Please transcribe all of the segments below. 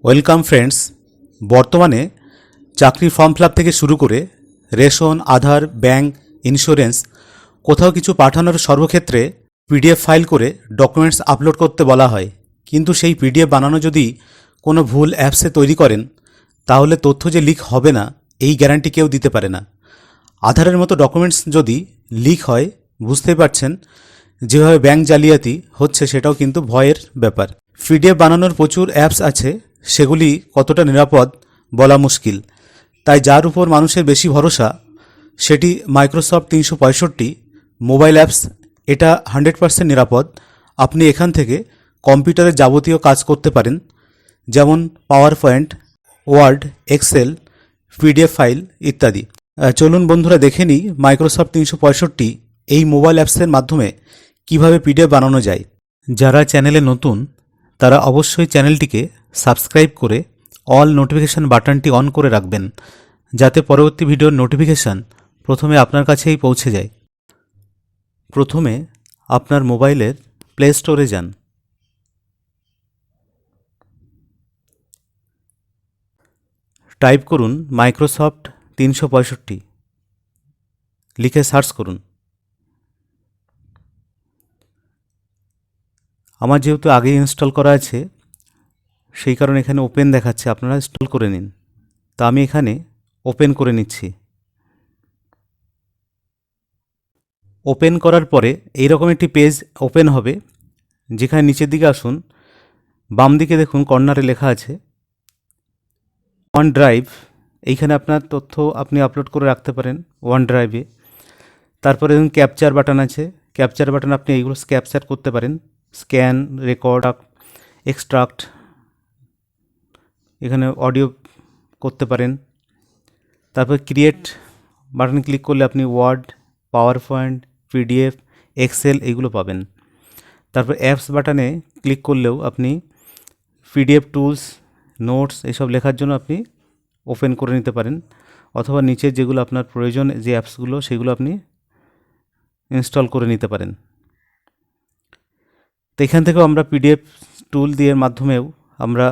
Welcome friends. বর্তমানে চাকরির form fill up থেকে শুরু করে রেশন, আধার, ব্যাংক, ইন্স্যুরেন্স কোথাও কিছু পাঠানোর সর্বক্ষেত্রে পিডিএফ ফাইল করে ডকুমেন্টস আপলোড করতে বলা হয়। কিন্তু সেই পিডিএফ বানানো যদি কোনো ভুল অ্যাপসে তৈরি করেন, তাহলে তথ্য যে লিক হবে না এই গ্যারান্টি কেউ দিতে পারে না। আধারের মতো ডকুমেন্টস যদি লিক হয়, বুঝতেই পারছেন যেভাবে ব্যাংক জালিয়াতি হচ্ছে সেটাও কিন্তু ভয়ের ব্যাপার। পিডিএফ বানানোর প্রচুর অ্যাপস আছে, সেগুলি কতটা নিরাপদ বলা মুশকিল। তাই যার উপর মানুষের বেশি ভরসা সেটি মাইক্রোসফট 365 মোবাইল অ্যাপস। এটা 100% নিরাপদ। আপনি এখান থেকে কম্পিউটারের যাবতীয় কাজ করতে পারেন, যেমন PowerPoint, Word, Excel, PDF file ইত্যাদি। চলুন বন্ধুরা দেখে নিই মাইক্রোসফট 365 এই মোবাইল অ্যাপসের মাধ্যমে কিভাবে পিডিএফ বানানো যায়। যারা চ্যানেলে নতুন তারা অবশ্যই চ্যানেলটিকে সাবস্ক্রাইব করে অল নোটিফিকেশান বাটনটি অন করে রাখবেন, যাতে পরবর্তী ভিডিওর নোটিফিকেশান প্রথমে আপনার কাছেই পৌঁছে যায়। প্রথমে আপনার মোবাইলের প্লে স্টোরে যান। টাইপ করুন মাইক্রোসফট 365, লিখে সার্চ করুন। আমার যেহেতু আগে ইনস্টল করা আছে সেই কারণে এখানে ওপেন দেখাচ্ছে, আপনারা ইনস্টল করে নিন। তা আমি এখানে ওপেন করে নিচ্ছি। ওপেন করার পরে এইরকম একটি পেজ ওপেন হবে, যেখানে নিচের দিকে আসুন, বাম দিকে দেখুন কর্নারে লেখা আছে ওয়ান ড্রাইভ। এইখানে আপনার তথ্য আপনি আপলোড করে রাখতে পারেন ওয়ান ড্রাইভে। তারপরে দেখুন ক্যাপচার বাটন আছে, ক্যাপচার বাটন আপনি এইগুলো ক্যাপচার করতে পারেন, স্ক্যান, রেকর্ড, এক্সট্রাক্ট, এখানে অডিও করতে পারেন। তারপর ক্রিয়েট বাটন ক্লিক করলে আপনি Word, PowerPoint, PDF, Excel এইগুলো পাবেন। তারপর অ্যাপস বাটনে ক্লিক করলেও আপনি পিডিএফ টুলস, নোটস এইসব লেখার জন্য আপনি ওপেন করে নিতে পারেন, অথবা নিচে যেগুলো আপনার প্রয়োজন যে অ্যাপসগুলো সেগুলো আপনি ইনস্টল করে নিতে পারেন। তো এখান থেকেও আমরা পিডিএফ টুল দিয়ে মাধ্যমেও আমরা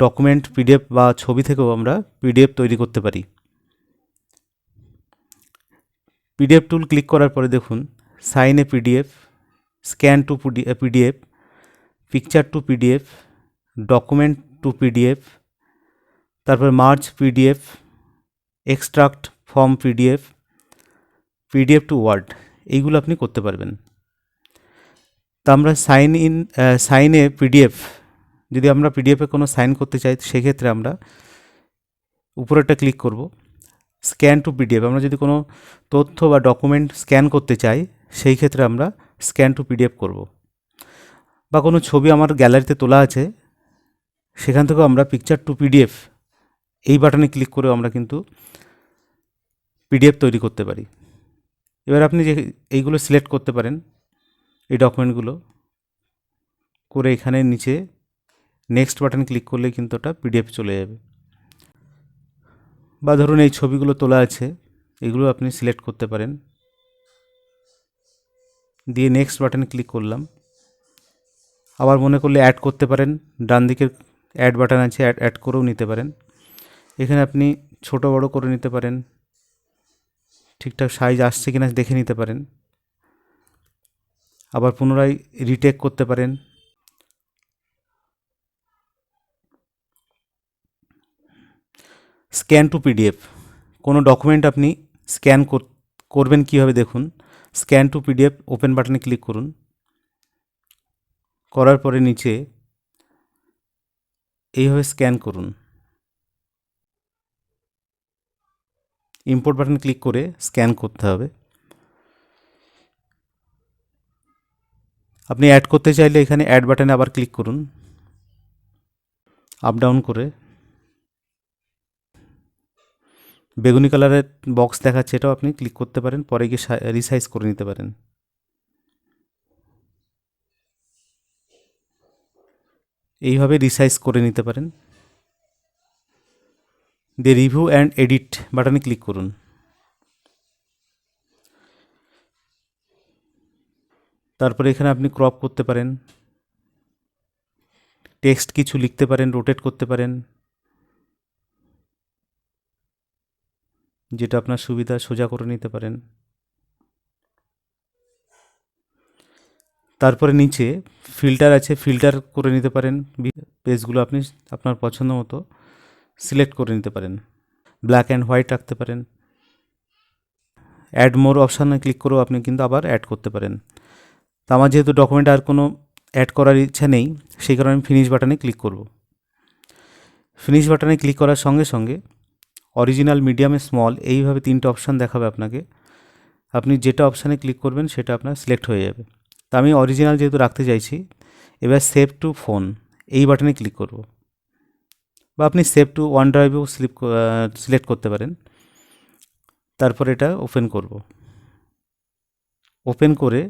ডকুমেন্ট পিডিএফ বা ছবি থেকেও আমরা পিডিএফ তৈরি করতে পারি। পিডিএফ টুল ক্লিক করার পরে দেখুন sign a PDF, scan to PDF, picture to PDF, document to PDF, তারপর merge PDF, extract from PDF, PDF to Word, এইগুলো আপনি করতে পারবেন। তা আমরা সাইনে পিডিএফ, যদি আমরা পিডিএফে কোনো সাইন করতে চাই সেক্ষেত্রে আমরা উপরেরটা ক্লিক করব। স্ক্যান টু পিডিএফ, আমরা যদি কোনো তথ্য বা ডকুমেন্ট স্ক্যান করতে চাই সেই ক্ষেত্রে আমরা স্ক্যান টু পিডিএফ করব। বা কোনো ছবি আমার গ্যালারিতে তোলা আছে সেখান থেকেও আমরা পিকচার টু পিডিএফ এই বাটনে ক্লিক করেও আমরা কিন্তু পিডিএফ তৈরি করতে পারি। এবার আপনি যে এইগুলো সিলেক্ট করতে পারেন, এই ডকুমেন্টগুলো করে এখানে নিচে নেক্সট বাটন ক্লিক করলে কিন্তু ওটা পিডিএফ চলে যাবে। বা ধরুন এই ছবিগুলো তোলা আছে, এগুলো আপনি সিলেক্ট করতে পারেন, দিয়ে নেক্সট বাটনে ক্লিক করলাম। আবার মনে করলে অ্যাড করতে পারেন, ডান দিকের অ্যাড বাটন আছে, অ্যাড করেও নিতে পারেন। এখানে আপনি ছোট বড় করে নিতে পারেন, ঠিকঠাক সাইজ আসছে কিনা দেখে নিতে পারেন। আবার পুনরায় রিটেক করতে পারেন। স্ক্যান টু পিডিএফ, কোনো ডকুমেন্ট আপনি স্ক্যান করবেন কীভাবে দেখুন। স্ক্যান টু পিডিএফ ওপেন বাটনে ক্লিক করুন, করার পরে নিচে এইভাবে স্ক্যান করুন। ইম্পোর্ট বাটন ক্লিক করে স্ক্যান করতে হবে। আপনি অ্যাড করতে চাইলে এখানে অ্যাড বাটনে আবার ক্লিক করুন, আপ ডাউন করে। বেগুনি কালারের বক্স দেখাচ্ছে, এটাও আপনি ক্লিক করতে পারেন, পরে গিয়ে রিসাইজ করে নিতে পারেন। এইভাবে রিসাইজ করে নিতে পারেন। দিয়ে রিভিউ অ্যান্ড এডিট বাটনে ক্লিক করুন। তারপরে এখানে আপনি ক্রপ করতে পারেন, টেক্সট কিছু লিখতে পারেন, রোটেট করতে পারেন, যেটা আপনার সুবিধা সোজা করে নিতে পারেন। তারপরে নিচে ফিল্টার আছে, ফিল্টার করে নিতে পারেন, পেজগুলো আপনি আপনার পছন্দ মতো সিলেক্ট করে নিতে পারেন। ব্ল্যাক অ্যান্ড হোয়াইট রাখতে পারেন। অ্যাড মোর অপশানে ক্লিক করেও আপনি কিন্তু আবার অ্যাড করতে পারেন। তো আমার যেহেতু ডকুমেন্টে আর কোনো অ্যাড করার ইচ্ছা নেই, সেই কারণে আমি ফিনিশ বাটনে ক্লিক করব। ফিনিশ বাটনে ক্লিক করার সঙ্গে সঙ্গে অরিজিনাল, মিডিয়ামে, স্মল এইভাবে 3টে অপশান দেখাবে আপনাকে। আপনি যেটা অপশানে ক্লিক করবেন সেটা আপনার সিলেক্ট হয়ে যাবে। তা আমি অরিজিনাল যেহেতু রাখতে চাইছি, এবার সেভ টু ফোন এই বাটনে ক্লিক করব, বা আপনি সেভ টু ওয়ান ড্রাইভেও সিলেক্ট করতে পারেন। তারপর এটা ওপেন করব। ওপেন করে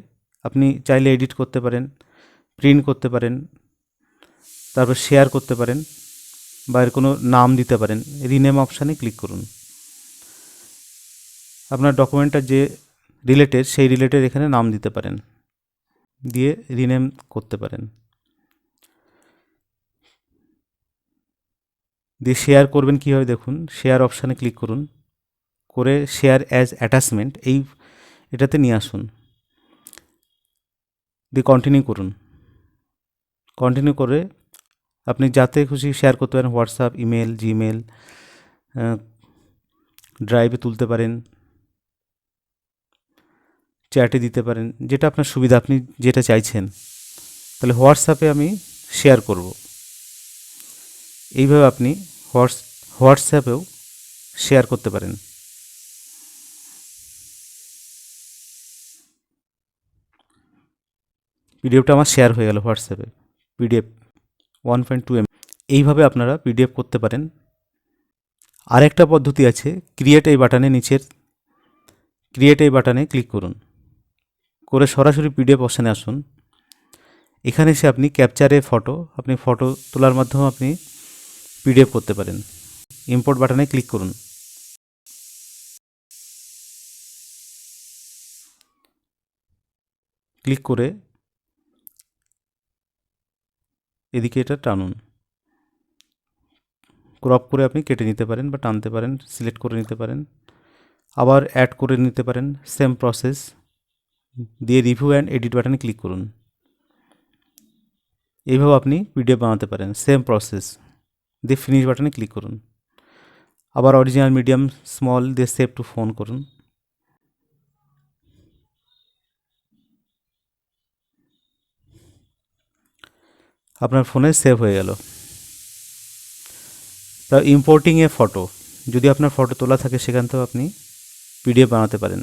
আপনি চাইলে এডিট করতে পারেন, প্রিন্ট করতে পারেন, তারপর শেয়ার করতে পারেন, বা এর কোনো নাম দিতে পারেন। রিনেম অপশানে ক্লিক করুন। আপনার ডকুমেন্টটা যে রিলেটেড সেই রিলেটেড এখানে নাম দিতে পারেন, দিয়ে রিনেম করতে পারেন। দিয়ে শেয়ার করবেন কীভাবে দেখুন, শেয়ার অপশানে ক্লিক করুন, করে শেয়ার অ্যাজ অ্যাটাচমেন্ট এটাতে নিয়ে আসুন, দিয়ে কন্টিনিউ করুন। কন্টিনিউ করে আপনি যাতে খুশি শেয়ার করতে পারেন, হোয়াটসঅ্যাপ, ইমেল, জিমেল, ড্রাইভে তুলতে পারেন, চ্যাটে দিতে পারেন, যেটা আপনার সুবিধা, আপনি যেটা চাইছেন। তাহলে হোয়াটসঅ্যাপে আমি শেয়ার করব। এইভাবে আপনি হোয়াটসঅ্যাপেও শেয়ার করতে পারেন। পিডিএফটা আমার শেয়ার হয়ে গেল হোয়াটসঅ্যাপে, পিডিএফ 1.2 MB। এইভাবে আপনারা পিডিএফ করতে পারেন। আরেকটা পদ্ধতি আছে, ক্রিয়েট এই বাটনে, নিচের ক্রিয়েট এই বাটনে ক্লিক করুন, করে সরাসরি পিডিএফ অপশানে আসুন। এখানে এসে আপনি ক্যাপচারে আপনি ফটো তোলার মাধ্যমে আপনি পিডিএফ করতে পারেন। ইম্পোর্ট বাটনে ক্লিক করুন। ক্লিক করে এদিকে এটা টানুন। ক্রপ করে আপনি কেটে নিতে পারেন বা টানতে পারেন, সিলেক্ট করে নিতে পারেন, আবার অ্যাড করে নিতে পারেন। সেম প্রসেস দিয়ে রিভিউ অ্যান্ড এডিট বাটনে ক্লিক করুন। এইভাবে আপনি পিডিএফ বানাতে পারেন, সেম প্রসেস দিয়ে ফিনিশ বাটনে ক্লিক করুন। আবার অরিজিনাল, মিডিয়াম, স্মল দিয়ে সেভ টু ফোন করুন। আপনার ফোনে সেভ হয়ে গেল। তা ইম্পোর্টিং এ ফটো, যদি আপনার ফটো তোলা থাকে সেখান থেকেও আপনি পিডিএফ বানাতে পারেন।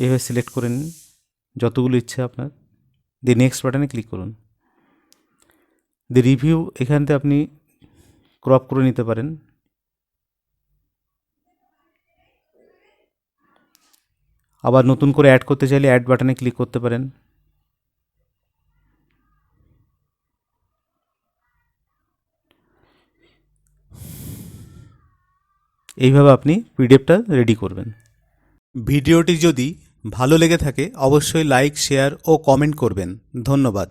এইভাবে সিলেক্ট করে নিন যতগুলো ইচ্ছে আপনার, দিয়ে নেক্সট বাটনে ক্লিক করুন। দিয়ে রিভিউ এখান থেকে আপনি ক্রপ করে নিতে পারেন। আবার নতুন করে অ্যাড করতে চাইলে অ্যাড বাটনে ক্লিক করতে পারেন। এইভাবে আপনি পিডিএফটা রেডি করবেন। ভিডিওটি যদি ভালো লেগে থাকে অবশ্যই লাইক, শেয়ার ও কমেন্ট করবেন। ধন্যবাদ।